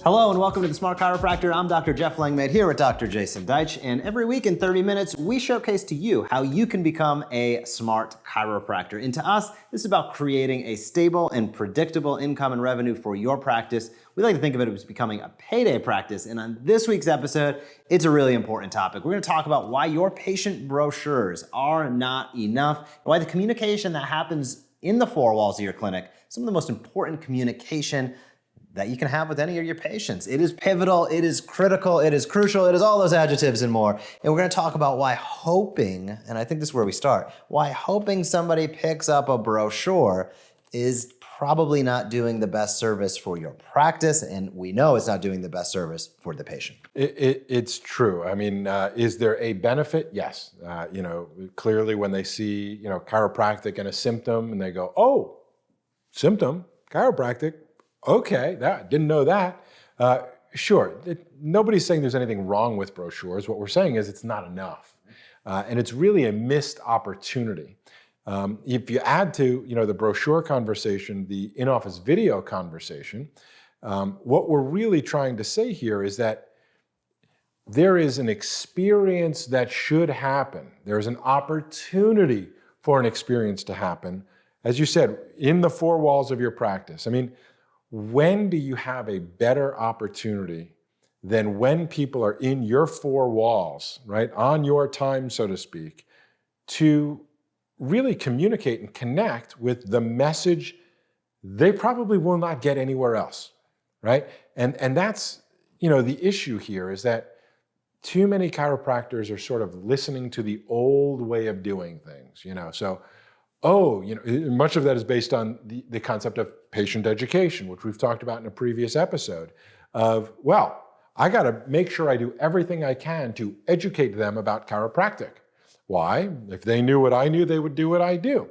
Hello and welcome to the Smart Chiropractor. I'm Dr. Jeff Langmaid here with Dr. Jason Deitch, and every week in 30 minutes, we showcase to you how you can become a smart chiropractor. And to us, this is about creating a stable and predictable income and revenue for your practice. We like to think of it as becoming a payday practice. And on this week's episode, it's a really important topic. We're going to talk about why your patient brochures are not enough, why the communication that happens in the four walls of your clinic, some of the most important communication that you can have with any of your patients. It is pivotal, it is critical, it is crucial, it is all those adjectives and more. And we're gonna talk about why hoping, and I think this is where we start, why hoping somebody picks up a brochure is probably not doing the best service for your practice, and we know it's not doing the best service for the patient. It's true. I mean, is there a benefit? Yes. Clearly when they see, chiropractic and a symptom and they go, oh, symptom, chiropractic, okay, didn't know that. Sure, nobody's saying there's anything wrong with brochures. What we're saying is it's not enough. And it's really a missed opportunity. If you add to the brochure conversation, the in-office video conversation, what we're really trying to say here is that there is an experience that should happen. There's an opportunity for an experience to happen, as you said, in the four walls of your practice. I mean, when do you have a better opportunity than when people are in your four walls, right, on your time, so to speak, to really communicate and connect with the message they probably will not get anywhere else, right? And that's, the issue here is that too many chiropractors are sort of listening to the old way of doing things, so much of that is based on the concept of patient education, which we've talked about in a previous episode of, I got to make sure I do everything I can to educate them about chiropractic. Why? If they knew what I knew, they would do what I do.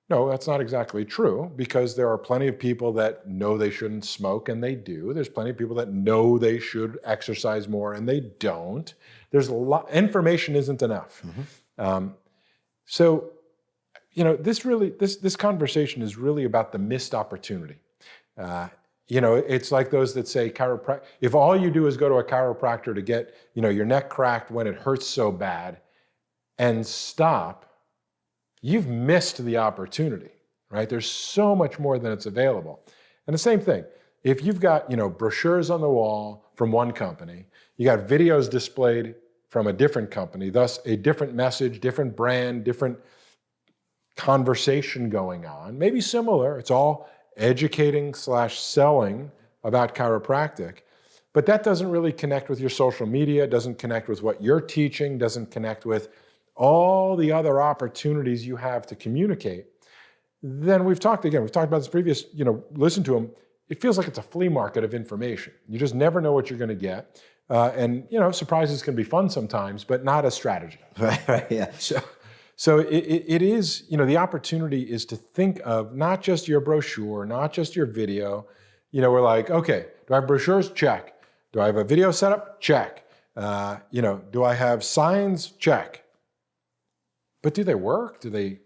No, that's not exactly true, because there are plenty of people that know they shouldn't smoke and they do. There's plenty of people that know they should exercise more and they don't. There's a lot, information isn't enough. Mm-hmm. This conversation is really about the missed opportunity. It's like those that say if all you do is go to a chiropractor to get, your neck cracked when it hurts so bad and stop, you've missed the opportunity, right? There's so much more than it's available. And the same thing, if you've got, brochures on the wall from one company, you got videos displayed from a different company, thus a different message, different brand, different conversation going on, maybe similar. It's all educating/selling about chiropractic, but that doesn't really connect with your social media, doesn't connect with what you're teaching, doesn't connect with all the other opportunities you have to communicate. Then we've talked about this previous, listen to them. It feels like it's a flea market of information. You just never know what you're going to get. And surprises can be fun sometimes, but not a strategy. Right, yeah. So it is, the opportunity is to think of not just your brochure, not just your video. We're like, okay, do I have brochures? Check. Do I have a video setup? Check. Do I have signs? Check. But do they work? Do they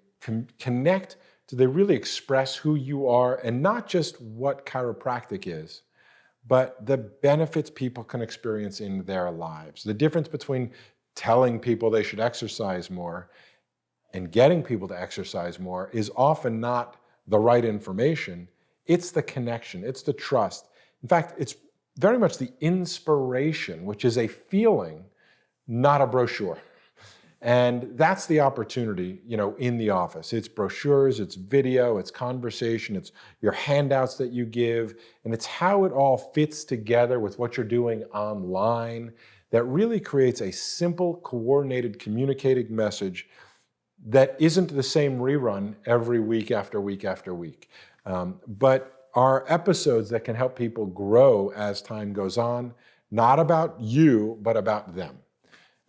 connect? Do they really express who you are? And not just what chiropractic is, but the benefits people can experience in their lives. The difference between telling people they should exercise more and getting people to exercise more is often not the right information. It's the connection, it's the trust. In fact, it's very much the inspiration, which is a feeling, not a brochure. And that's the opportunity, in the office. It's brochures, it's video, it's conversation, it's your handouts that you give, and it's how it all fits together with what you're doing online that really creates a simple, coordinated, communicating message that isn't the same rerun every week after week after week, but are episodes that can help people grow as time goes on, not about you, but about them.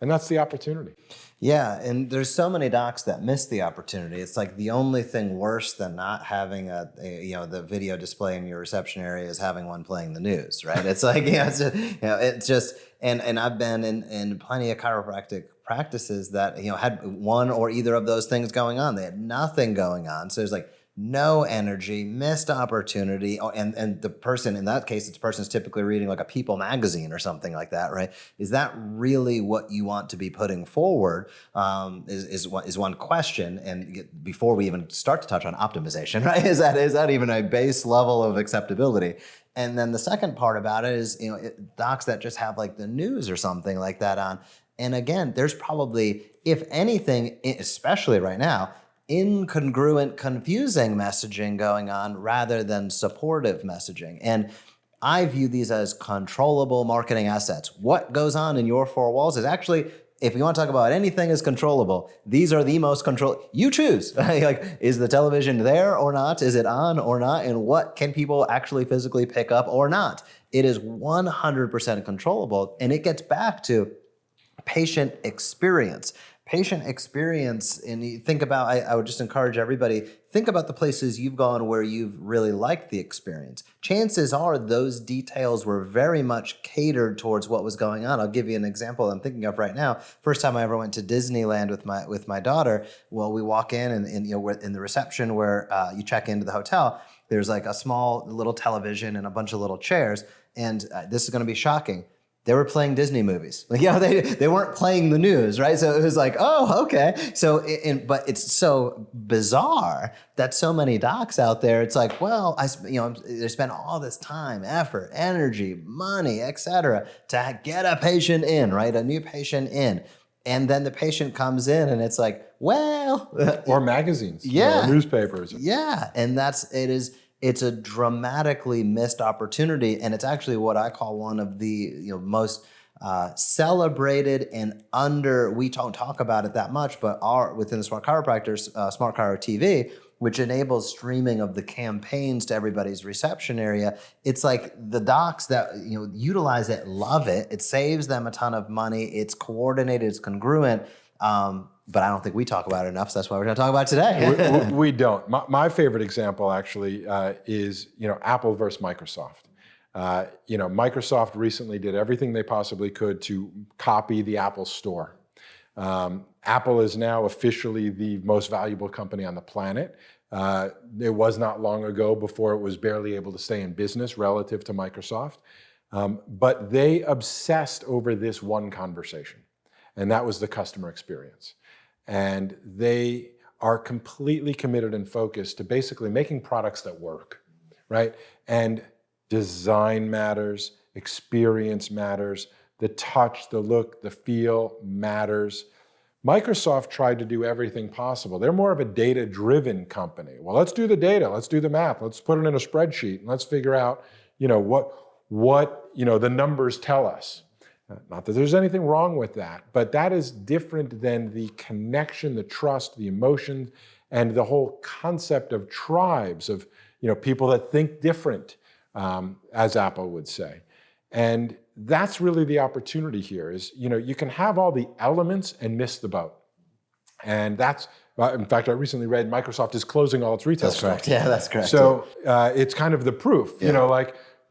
And that's the opportunity. Yeah, and there's so many docs that miss the opportunity. It's like the only thing worse than not having the video display in your reception area is having one playing the news, right? It's like, it's just, and I've been in plenty of chiropractic practices that, had one or either of those things going on. They had nothing going on. So there's like no energy, missed opportunity. Oh, and the person, in that case, the person's typically reading like a People magazine or something like that, right? Is that really what you want to be putting forward? Is one question. And before we even start to touch on optimization, right? Is that even a base level of acceptability? And then the second part about it is, docs that just have like the news or something like that on. And again, there's probably, if anything, especially right now, incongruent, confusing messaging going on rather than supportive messaging. And I view these as controllable marketing assets. What goes on in your four walls is actually, if you want to talk about anything is controllable, these are the most control. You choose. Like, is the television there or not? Is it on or not? And what can people actually physically pick up or not? It is 100% controllable. And it gets back to patient experience. Patient experience, and you think about, I would just encourage everybody, think about the places you've gone where you've really liked the experience. Chances are those details were very much catered towards what was going on. I'll give you an example I'm thinking of right now. First time I ever went to Disneyland with my daughter, well, we walk in and we're in the reception where you check into the hotel. There's like a small little television and a bunch of little chairs, and this is going to be shocking. They were playing Disney movies. Like, they weren't playing the news, right? So it was like, oh, okay. So, but it's so bizarre that so many docs out there, it's like, well, they spend all this time, effort, energy, money, et cetera, to get a patient in, right? A new patient in. And then the patient comes in and it's like, well. Or magazines. Yeah. Or newspapers. Yeah. And it's a dramatically missed opportunity, and it's actually what I call one of the most celebrated and we don't talk about it that much, but within the Smart Chiropractors, Smart Chiro TV, which enables streaming of the campaigns to everybody's reception area. It's like the docs that utilize it love it. It saves them a ton of money. It's coordinated. It's congruent. But I don't think we talk about it enough, so that's why we're going to talk about it today. We don't. My favorite example actually is Apple versus Microsoft. Microsoft recently did everything they possibly could to copy the Apple Store. Apple is now officially the most valuable company on the planet. It was not long ago before it was barely able to stay in business relative to Microsoft. But they obsessed over this one conversation, and that was the customer experience. And they are completely committed and focused to basically making products that work, right? And design matters, experience matters, the touch, the look, the feel matters. Microsoft tried to do everything possible. They're more of a data-driven company. Well, let's do the data, let's do the math, let's put it in a spreadsheet, and let's figure out, what the numbers tell us. Not that there's anything wrong with that, but that is different than the connection, the trust, the emotion, and the whole concept of tribes, of people that think different, as Apple would say. And that's really the opportunity here is, you can have all the elements and miss the boat. And that's, in fact, I recently read Microsoft is closing all its retail stores. That's correct. Yeah, that's correct. So it's kind of the proof, do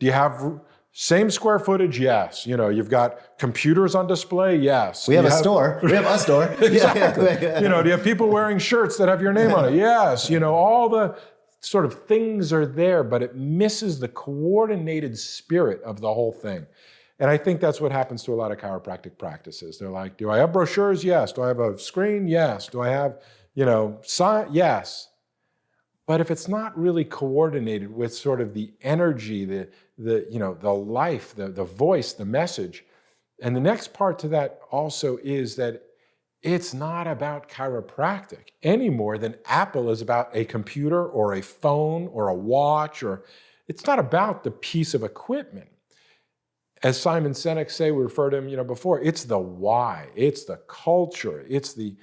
you have same square footage? Yes. You've got computers on display? Yes. We have a store. We have a store. Exactly. Do you have people wearing shirts that have your name on it? Yes. All the sort of things are there, but it misses the coordinated spirit of the whole thing. And I think that's what happens to a lot of chiropractic practices. They're like, do I have brochures? Yes. Do I have a screen? Yes. Do I have, sign? Yes. But if it's not really coordinated with sort of the energy, the life, the voice, the message, and the next part to that also is that it's not about chiropractic any more than Apple is about a computer or a phone or a watch, or it's not about the piece of equipment. As Simon Sinek say, we referred to him, before, it's the why, it's the culture, it's the,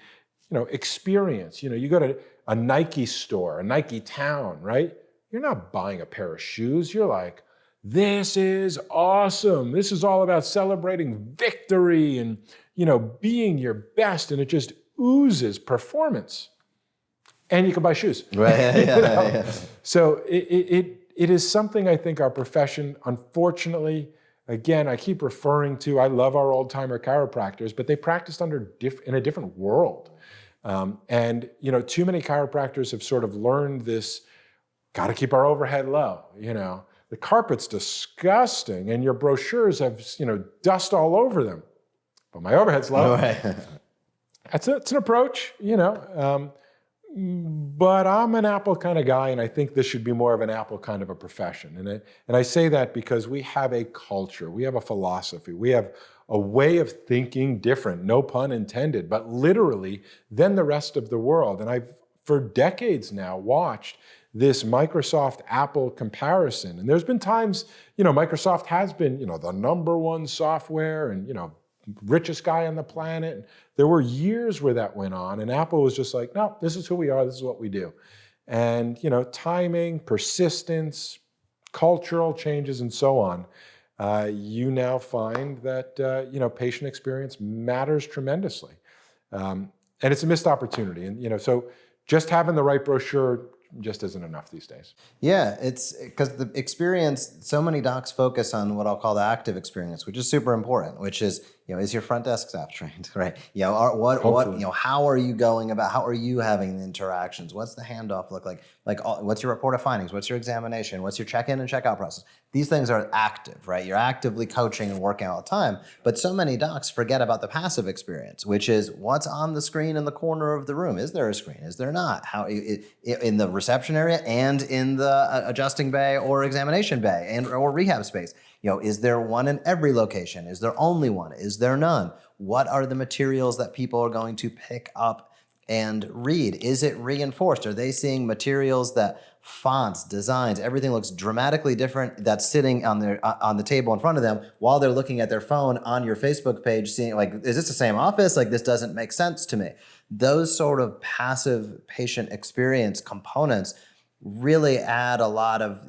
experience. You go to a Nike store, a Nike town, right? You're not buying a pair of shoes. You're like, this is awesome. This is all about celebrating victory and, being your best. And it just oozes performance. And you can buy shoes. Right. Yeah. So it is something I think our profession, unfortunately, again, I keep referring to, I love our old-timer chiropractors, but they practiced in a different world. And too many chiropractors have sort of learned this, got to keep our overhead low. The carpet's disgusting and your brochures have, dust all over them, but my overhead's low. Right. It's an approach, but I'm an Apple kind of guy, and I think this should be more of an Apple kind of a profession. And I say that because we have a culture, we have a philosophy, we have a way of thinking different, no pun intended, but literally than the rest of the world. And I've, for decades now, watched this Microsoft Apple comparison. And there's been times, Microsoft has been, the number one software and, richest guy on the planet. There were years where that went on, and Apple was just like, no, this is who we are, this is what we do. And, timing, persistence, cultural changes, and so on, you now find that, patient experience matters tremendously. And it's a missed opportunity. And, so just having the right brochure just isn't enough these days. Yeah, it's because the experience, so many docs focus on what I'll call the active experience, which is super important, which is, is your front desk staff trained, right? How are you going about, how are you having the interactions? What's the handoff look like? What's your report of findings? What's your examination? What's your check-in and check-out process? These things are active, right? You're actively coaching and working all the time, but so many docs forget about the passive experience, which is what's on the screen in the corner of the room. Is there a screen? Is there not? How in the reception area and in the adjusting bay or examination bay or rehab space? Is there one in every location? Is there only one? Is there none? What are the materials that people are going to pick up and read? Is it reinforced? Are they seeing materials that fonts, designs, everything looks dramatically different that's sitting on the table in front of them while they're looking at their phone on your Facebook page, seeing is this the same office? This doesn't make sense to me. Those sort of passive patient experience components really add a lot of,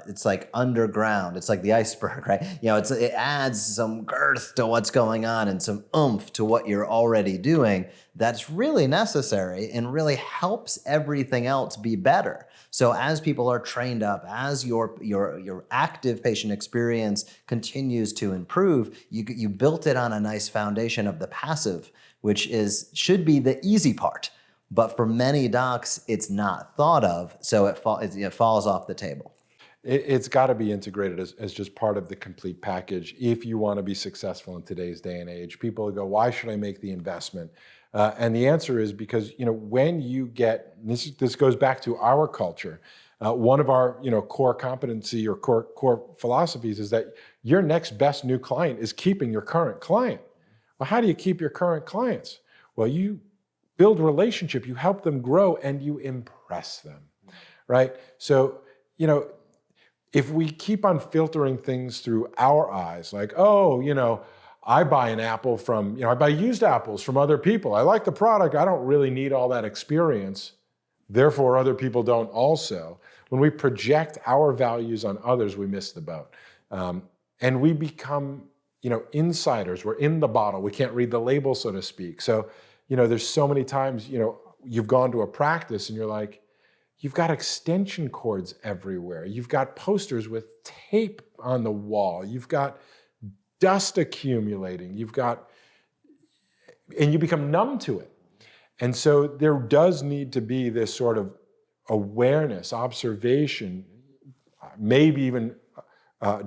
it's like underground. It's like the iceberg, right? It adds some girth to what's going on and some oomph to what you're already doing that's really necessary and really helps everything else be better. So as people are trained up, as your active patient experience continues to improve, you built it on a nice foundation of the passive, which should be the easy part. But for many docs, it's not thought of, so it falls off the table. It's got to be integrated as just part of the complete package if you want to be successful in today's day and age. People go, why should I make the investment? And the answer is because when you get, this goes back to our culture. One of our core competency or core philosophies is that your next best new client is keeping your current client. Well, how do you keep your current clients? Well, you build relationship, you help them grow, and you impress them, right? So, if we keep on filtering things through our eyes, like, I buy an apple from, I buy used apples from other people. I like the product. I don't really need all that experience. Therefore, other people don't also. When we project our values on others, we miss the boat. And we become, insiders. We're in the bottle. We can't read the label, so to speak. So, there's so many times, you've gone to a practice and you're like, you've got extension cords everywhere. You've got posters with tape on the wall. You've got dust accumulating. And you become numb to it. And so there does need to be this sort of awareness, observation, maybe even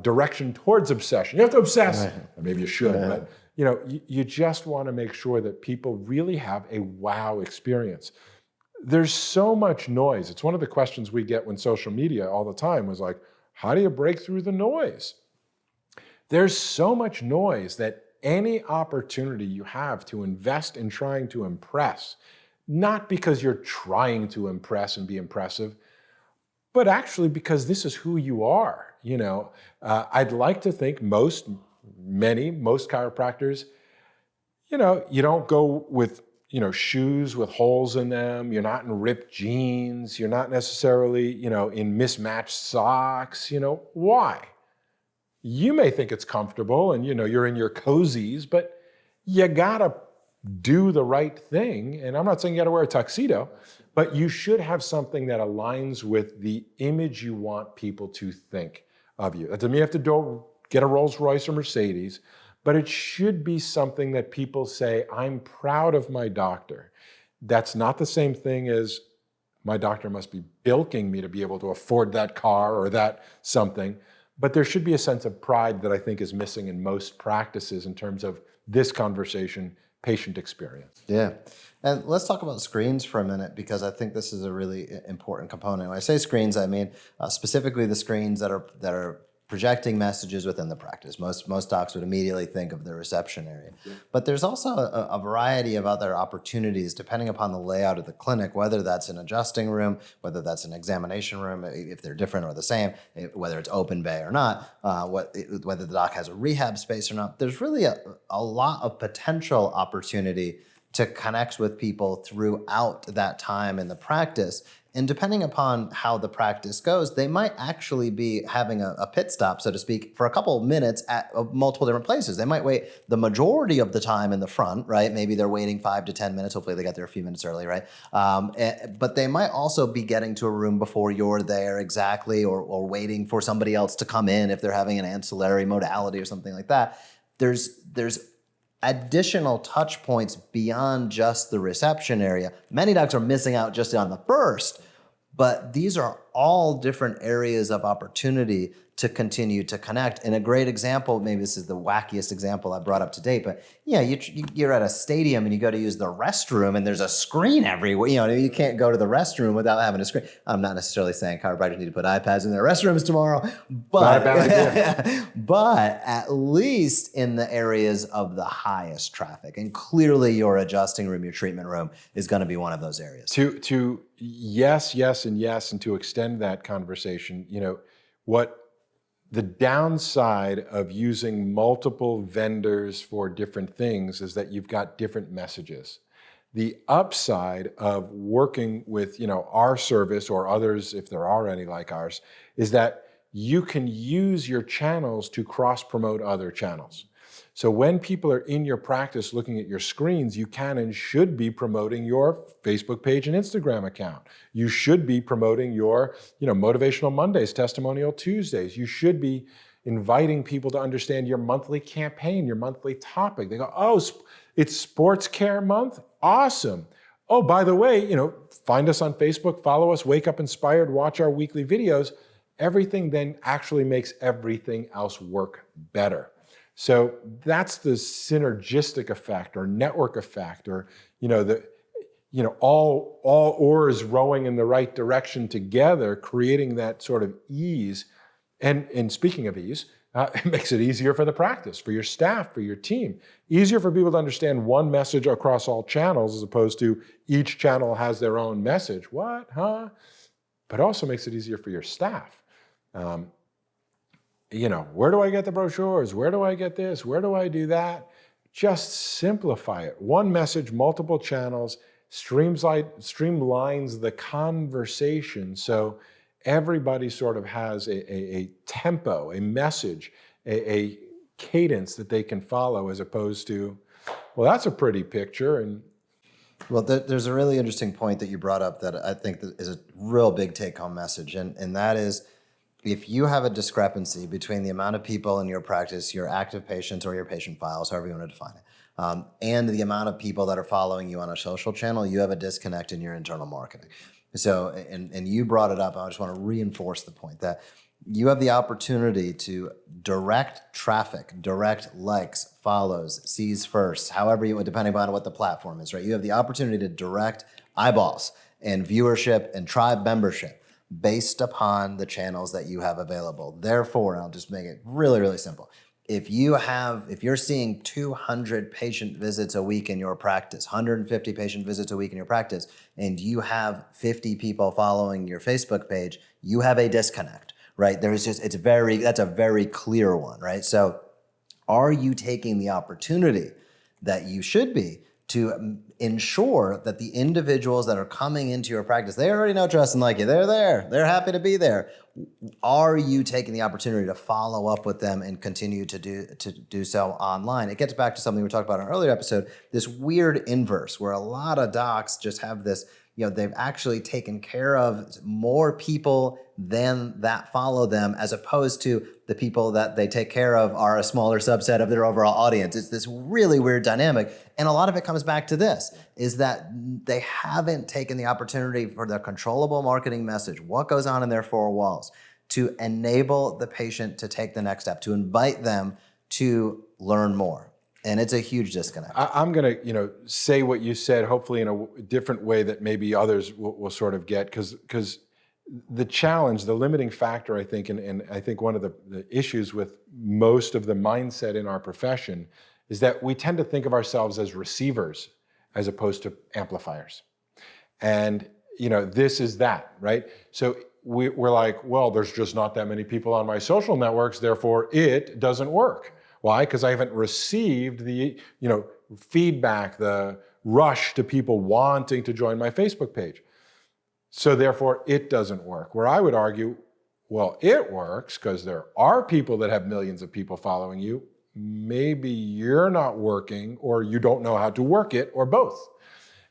direction towards obsession. You have to obsess. Right. Maybe you should, but you just want to make sure that people really have a wow experience. There's so much noise. It's one of the questions we get when social media all the time was like, how do you break through the noise? There's so much noise that any opportunity you have to invest in trying to impress, not because you're trying to impress and be impressive, but actually because this is who you are. I'd like to think most chiropractors, you don't go with, shoes with holes in them. You're not in ripped jeans. You're not necessarily, in mismatched socks. Why? You may think it's comfortable and, you're in your cozies, but you gotta do the right thing. And I'm not saying you gotta wear a tuxedo, but you should have something that aligns with the image you want people to think of you. That doesn't mean you have to get a Rolls Royce or Mercedes, but it should be something that people say, I'm proud of my doctor. That's not the same thing as my doctor must be bilking me to be able to afford that car or that something. But there should be a sense of pride that I think is missing in most practices in terms of this conversation, patient experience. Yeah. And let's talk about screens for a minute, because I think this is a really important component. When I say screens, I mean specifically the screens that are projecting messages within the practice. Most docs would immediately think of the reception area. Yeah. But there's also a variety of other opportunities depending upon the layout of the clinic, whether that's an adjusting room, whether that's an examination room, if they're different or the same, whether it's open bay or not, whether the doc has a rehab space or not. There's really a lot of potential opportunity to connect with people throughout that time in the practice. And depending upon how the practice goes, they might actually be having a pit stop, so to speak, for a couple of minutes at multiple different places. They might wait the majority of the time in the front, right? Maybe they're waiting 5 to 10 minutes. Hopefully they got there a few minutes early, right? But they might also be getting to a room before you're there exactly, or waiting for somebody else to come in if they're having an ancillary modality or something like that. There's additional touch points beyond just the reception area. Many docs are missing out just on the first, but these are all different areas of opportunity to continue to connect. And a great example, maybe this is the wackiest example I brought up to date, but yeah, you're at a stadium and you go to use the restroom and there's a screen everywhere. You can't go to the restroom without having a screen. I'm not necessarily saying chiropractors need to put iPads in their restrooms tomorrow, but, not a bad idea. But at least in the areas of the highest traffic. And clearly your adjusting room, your treatment room is going to be one of those areas. To yes, and to extend that conversation, what the downside of using multiple vendors for different things is that you've got different messages. The upside of working with, our service or others, if there are any like ours, is that you can use your channels to cross-promote other channels. So when people are in your practice looking at your screens, you can and should be promoting your Facebook page and Instagram account. You should be promoting your, Motivational Mondays, Testimonial Tuesdays. You should be inviting people to understand your monthly campaign, your monthly topic. They go, oh, it's Sports Care Month? Awesome. Oh, by the way, find us on Facebook, follow us, Wake Up Inspired, watch our weekly videos. Everything then actually makes everything else work better. So that's the synergistic effect or network effect, or all oars rowing in the right direction together, creating that sort of ease. And speaking of ease, it makes it easier for the practice, for your staff, for your team. Easier for people to understand one message across all channels as opposed to each channel has their own message. What, huh? But also makes it easier for your staff. Where do I get the brochures? Where do I get this? Where do I do that? Just simplify it. One message, multiple channels, streamlines the conversation so everybody sort of has a tempo, a message, a cadence that they can follow, as opposed to, well, that's a pretty picture. Well, there's a really interesting point that you brought up that I think is a real big take-home message, and that is, if you have a discrepancy between the amount of people in your practice, your active patients or your patient files, however you want to define it, and the amount of people that are following you on a social channel, you have a disconnect in your internal marketing. So, and you brought it up, I just want to reinforce the point that you have the opportunity to direct traffic, direct likes, follows, sees first, however you, depending on what the platform is, right? You have the opportunity to direct eyeballs and viewership and tribe membership based upon the channels that you have available. Therefore, I'll just make it really, really simple. If you're seeing 200 patient visits a week in your practice, 150 patient visits a week in your practice, and you have 50 people following your Facebook page, you have a disconnect, right? That's a very clear one, right? So are you taking the opportunity that you should be to ensure that the individuals that are coming into your practice, they already know, trust, and like you. They're there. They're happy to be there. Are you taking the opportunity to follow up with them and continue to do so online? It gets back to something we talked about in an earlier episode, this weird inverse where a lot of docs just have this, they've actually taken care of more people than that follow them, as opposed to the people that they take care of are a smaller subset of their overall audience. It's this really weird dynamic. And a lot of it comes back to this, is that they haven't taken the opportunity for the controllable marketing message, what goes on in their four walls, to enable the patient to take the next step, to invite them to learn more. And it's a huge disconnect. I'm going to, say what you said, hopefully in a different way that maybe others will sort of get, because the challenge, the limiting factor, I think, and I think one of the issues with most of the mindset in our profession is that we tend to think of ourselves as receivers as opposed to amplifiers. And, this is that, right? So we're like, well, there's just not that many people on my social networks, therefore it doesn't work. Why? Because I haven't received the, feedback, the rush to people wanting to join my Facebook page. So therefore, it doesn't work. Where I would argue, well, it works because there are people that have millions of people following you. Maybe you're not working, or you don't know how to work it, or both.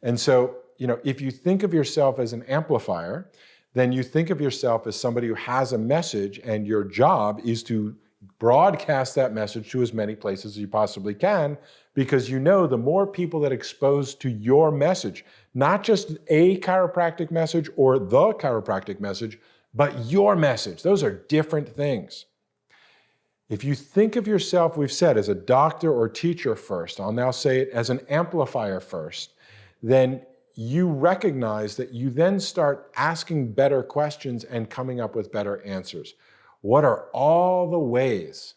And so, if you think of yourself as an amplifier, then you think of yourself as somebody who has a message, and your job is to broadcast that message to as many places as you possibly can, because the more people that expose to your message, not just a chiropractic message or the chiropractic message, but your message. Those are different things. If you think of yourself, we've said, as a doctor or teacher first, I'll now say it as an amplifier first, then you recognize that you then start asking better questions and coming up with better answers. What are all the ways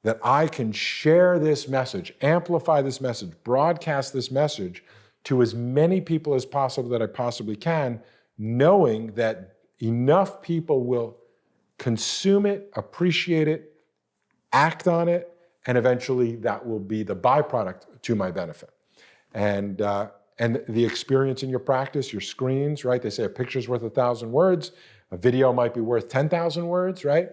that I can share this message, amplify this message, broadcast this message to as many people as possible that I possibly can, knowing that enough people will consume it, appreciate it, act on it, and eventually that will be the byproduct to my benefit. And the experience in your practice, your screens, right? They say a picture's worth 1,000 words. A video might be worth 10,000 words, right?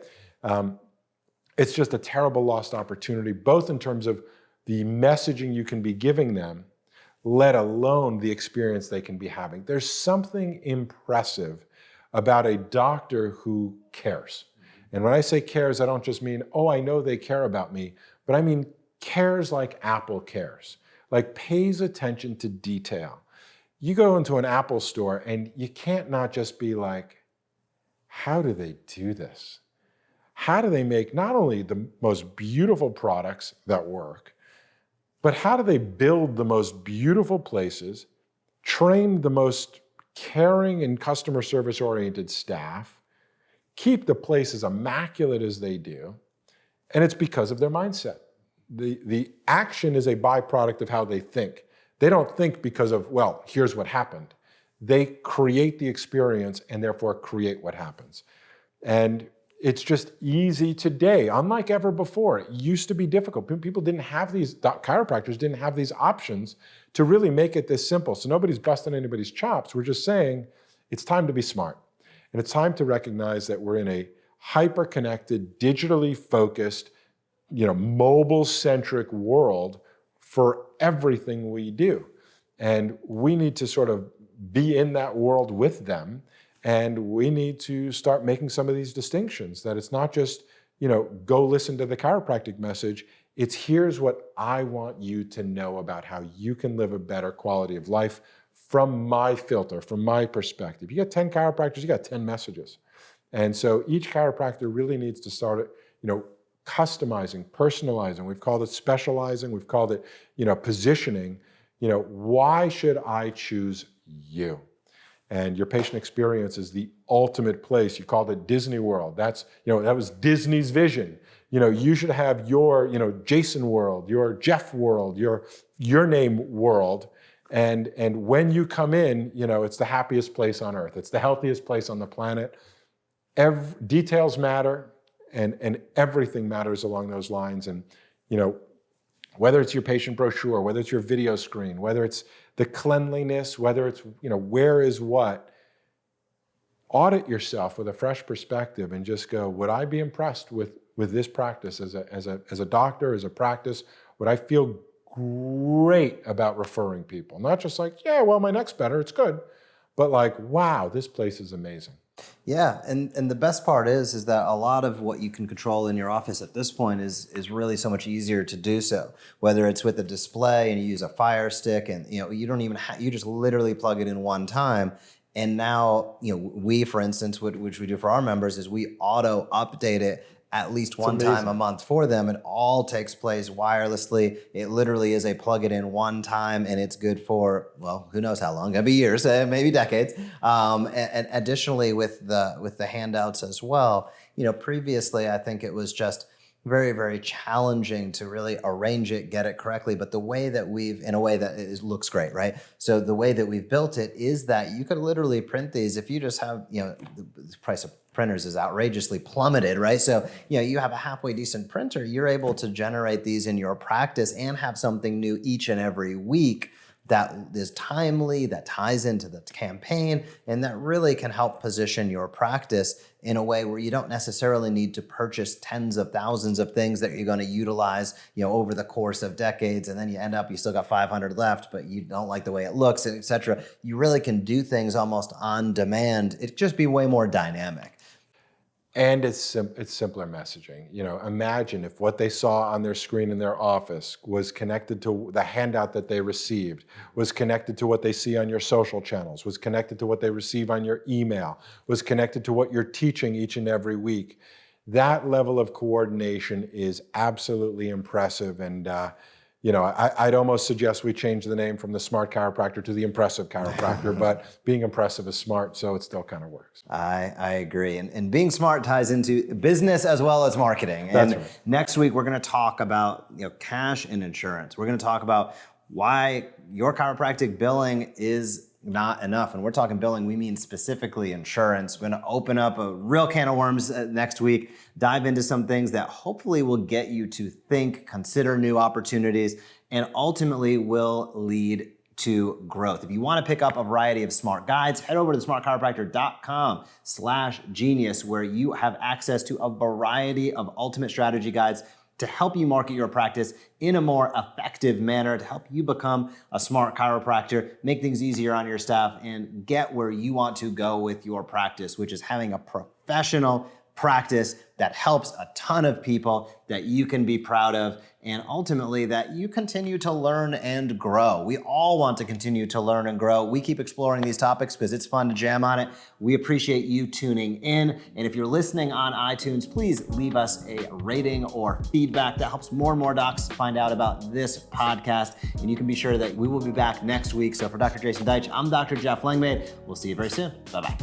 It's just a terrible lost opportunity, both in terms of the messaging you can be giving them, let alone the experience they can be having. There's something impressive about a doctor who cares. And when I say cares, I don't just mean, oh, I know they care about me, but I mean cares like Apple cares, like pays attention to detail. You go into an Apple store and you can't not just be like, how do they do this? How do they make not only the most beautiful products that work, but how do they build the most beautiful places, train the most caring and customer service-oriented staff, keep the place as immaculate as they do? And it's because of their mindset. The action is a byproduct of how they think. They don't think because of, well, here's what happened. They create the experience and therefore create what happens. And it's just easy today, unlike ever before. It used to be difficult. People didn't have these, chiropractors didn't have these options to really make it this simple. So nobody's busting anybody's chops. We're just saying it's time to be smart. And it's time to recognize that we're in a hyper-connected, digitally focused, mobile-centric world for everything we do. And we need to sort of be in that world with them. And we need to start making some of these distinctions, that it's not just, go listen to the chiropractic message. It's here's what I want you to know about how you can live a better quality of life from my filter, from my perspective. You got 10 chiropractors, you got 10 messages. And so each chiropractor really needs to start, customizing, personalizing. We've called it specializing. We've called it, positioning. Why should I choose you? And your patient experience is the ultimate place. You called it Disney World. That's, that was Disney's vision. You should have your, Jason world, your Jeff world, your name world. And when you come in, it's the happiest place on earth. It's the healthiest place on the planet. Details matter, and everything matters along those lines. And, whether it's your patient brochure, whether it's your video screen, whether it's the cleanliness, whether it's, where is what, audit yourself with a fresh perspective and just go, would I be impressed with this practice as a doctor, as a practice? Would I feel great about referring people? Not just like, yeah, well, my neck's better, it's good. but like, wow, this place is amazing. Yeah, and the best part is that a lot of what you can control in your office at this point is really so much easier to do so. Whether it's with a display and you use a Fire Stick, and you don't even you just literally plug it in one time. And now we, for instance, which we do for our members, is we auto update it at least one time a month for them. It all takes place wirelessly. It literally is a plug it in one time, and it's good for, well, who knows how long? It'll be years, maybe decades. And additionally, with the handouts as well, previously I think it was just very, very challenging to really arrange it, get it correctly. But the way that looks great, right? So the way that we've built it is that you could literally print these if you just have, the price of printers is outrageously plummeted, right? So, you have a halfway decent printer, you're able to generate these in your practice and have something new each and every week that is timely, that ties into the campaign, and that really can help position your practice in a way where you don't necessarily need to purchase tens of thousands of things that you're going to utilize, over the course of decades, and then you still got 500 left, but you don't like the way it looks, et cetera. You really can do things almost on demand. It'd just be way more dynamic. And it's simpler messaging. Imagine if what they saw on their screen in their office was connected to the handout that they received, was connected to what they see on your social channels, was connected to what they receive on your email, was connected to what you're teaching each and every week. That level of coordination is absolutely impressive. And I'd almost suggest we change the name from the Smart Chiropractor to the Impressive Chiropractor, but being impressive is smart, so it still kind of works. I agree. And being smart ties into business as well as marketing. That's and right. Next week, we're going to talk about cash and insurance. We're going to talk about why your chiropractic billing is not enough. And we're talking billing, we mean specifically insurance. We're going to open up a real can of worms next week, dive into some things that hopefully will get you to think, consider new opportunities, and ultimately will lead to growth. If you want to pick up a variety of smart guides, head over to smartchiropractor.com/genius, where you have access to a variety of ultimate strategy guides to help you market your practice in a more effective manner, to help you become a smart chiropractor, make things easier on your staff, and get where you want to go with your practice, which is having a professional practice that helps a ton of people that you can be proud of, and ultimately that you continue to learn and grow. We all want to continue to learn and grow. We keep exploring these topics because it's fun to jam on it. We appreciate you tuning in. And if you're listening on iTunes, please leave us a rating or feedback. That helps more and more docs find out about this podcast. And you can be sure that we will be back next week. So for Dr. Jason Deitch, I'm Dr. Jeff Langmaid. We'll see you very soon. Bye-bye.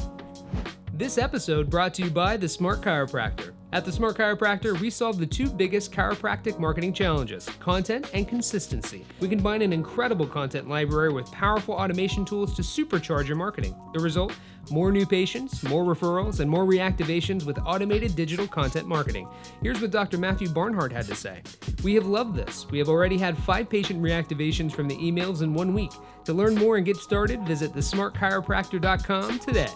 This episode brought to you by the Smart Chiropractor. At the Smart Chiropractor, we solve the two biggest chiropractic marketing challenges: content and consistency. We combine an incredible content library with powerful automation tools to supercharge your marketing. The result? More new patients, more referrals, and more reactivations with automated digital content marketing. Here's what Dr. Matthew Barnhart had to say. "We have loved this. We have already had 5 patient reactivations from the emails in 1 week. To learn more and get started, visit thesmartchiropractor.com today."